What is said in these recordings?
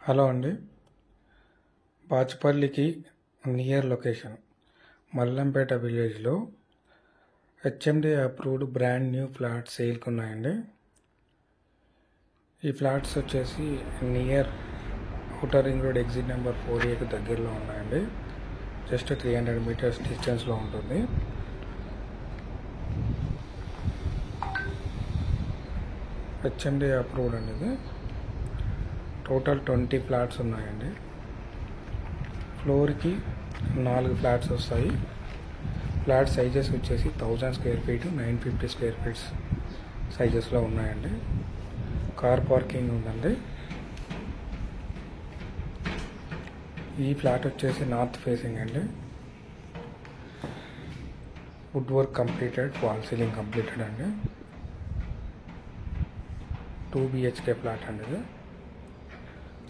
Hello అండి. బాచుపల్లికి near location Mallampet విలేజ్లో HMD approved brand new flat సేల్కి ఉన్నాయండి. ఈ ఫ్లాట్స్ వచ్చేసి near outer ring road exit number 4A దగ్గరలో ఉన్నాయండి. జస్ట్ 300 మీటర్స్ డిస్టెన్స్లో ఉంటుంది. హెచ్ఎండి అప్రూవ్డ్ అండి. ఇది టోటల్ 20 ఫ్లాట్స్ ఉన్నాయండి. ఫ్లోర్కి 4 ఫ్లాట్స్ వస్తాయి. ఫ్లాట్ సైజెస్ వచ్చేసి 1000 స్క్వేర్ ఫీట్ 950 స్క్వేర్ ఫీట్స్ సైజెస్లో ఉన్నాయండి. కార్ పార్కింగ్ ఉందండి. ఈ ఫ్లాట్ వచ్చేసి నార్త్ ఫేసింగ్ అండి. Wood work completed, fall ceiling completed అండి. 2 BHK ఫ్లాట్ అండి. ఇది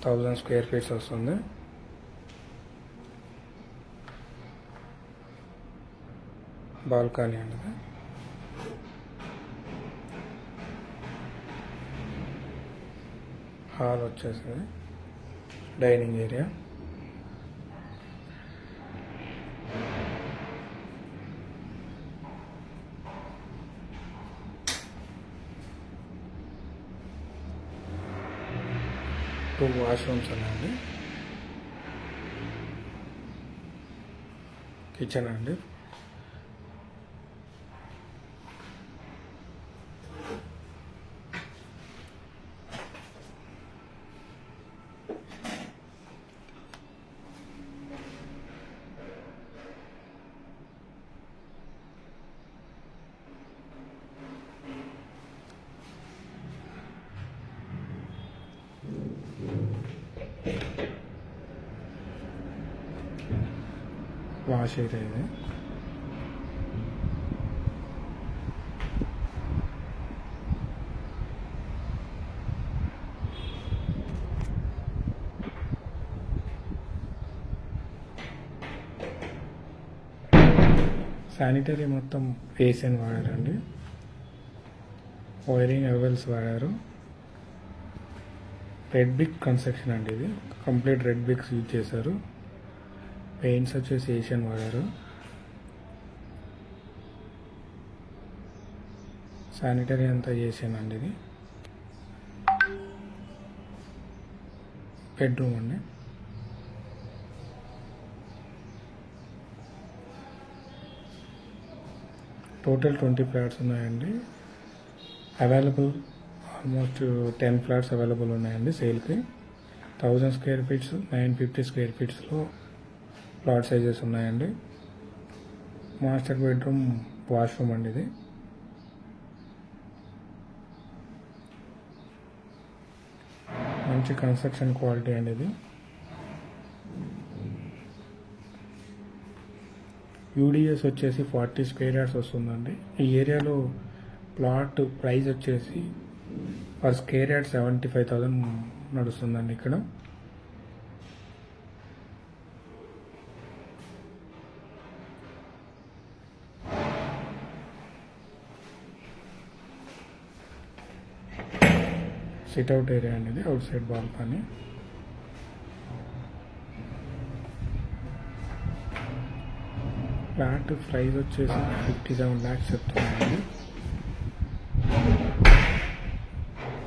1000 స్క్వేర్ ఫీట్స్ వస్తుంది. బాల్కనీ అండి. హాల్ వచ్చేసి డైనింగ్ ఏరియా. టూ వాష్రూమ్స్ ఉన్నాయండి. కిచెన్ అండి. వాష్ ఏరియా ఇది. శానిటరీ మొత్తం ఏసియన్ వాడారండి. వైరింగ్ అవెల్స్ వాడారు. రెడ్ బ్రిక్ కన్స్ట్రక్షన్ అండి. ఇది కంప్లీట్ రెడ్ బ్రిక్స్ యూజ్ చేశారు. పెయింట్స్ వచ్చేసి ఏషియన్ వాడారు. శానిటరీ అంతా ఏషియన్ అండి. ఇది బెడ్రూమ్ అండి. టోటల్ 20 ఫ్లాట్స్ ఉన్నాయండి. అవైలబుల్ ఆల్మోస్ట్ 10 ఫ్లాట్స్ అవైలబుల్ ఉన్నాయండి సేల్కి. 1000 స్క్వేర్ ఫీట్స్ 950 స్క్వేర్ ఫీట్స్లో ఫ్లాట్ సైజెస్ ఉన్నాయండి. మాస్టర్ బెడ్రూమ్, వాష్రూమ్ అండి. ఇది మంచి కన్స్ట్రక్షన్ క్వాలిటీ అండి. ఇది యూడిఎస్ వచ్చేసి 40 స్క్వేర్ యార్డ్స్ వస్తుందండి. ఈ ఏరియాలో ప్లాట్ ప్రైస్ వచ్చేసి పర్ స్క్వేర్ యార్డ్ 75,000 నడుస్తుందండి. ఇక్కడ సిట్అవుట్ ఏరియా అనేది, out side balcony. Flat price వచ్చేసి 57 lakhs చెప్తున్నానండి.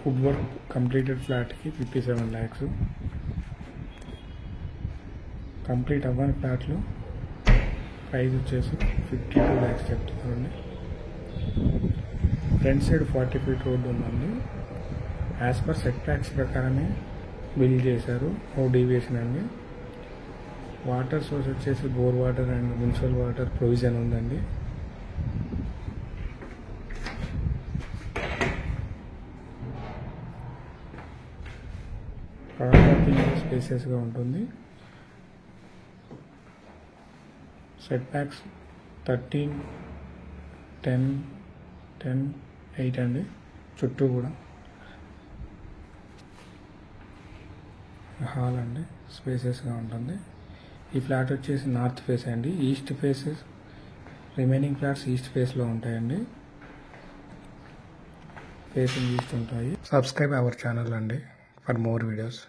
వుడ్ వర్క్ కంప్లీటెడ్ ఫ్లాట్కి 57 lakhs. కంప్లీట్ అవ్వని ఫ్లాట్లో ప్రైస్ వచ్చేసి 52 lakhs చెప్తున్నారండి. ఫ్రంట్ సైడ్ 40 feet రోడ్డు ఉందండి. యాజ్ పర్ సెట్ బ్యాక్స్ ప్రకారమే బిల్డ్ చేశారు. ఓ డీవియేషన్ అండి. వాటర్ సోర్స్ వచ్చేసి bore water and municipal water provision ఉందండి. కార్ పార్కింగ్ స్పేసెస్గా ఉంటుంది. సెట్ బ్యాక్స్ 13, 10, 10, 8 అండి. చుట్టూ కూడా హాల్ అండి, స్పేసెస్గా ఉంటుంది. ఈ ఫ్లాట్ వచ్చేసి నార్త్ ఫేస్ అండి. East faces remaining flats east ఫేస్లో ఉంటాయండి. ఫేసింగ్ ఈస్ట్ ఉంటాయి. సబ్స్క్రైబ్ అవర్ ఛానల్ అండి ఫర్ మోర్ వీడియోస్.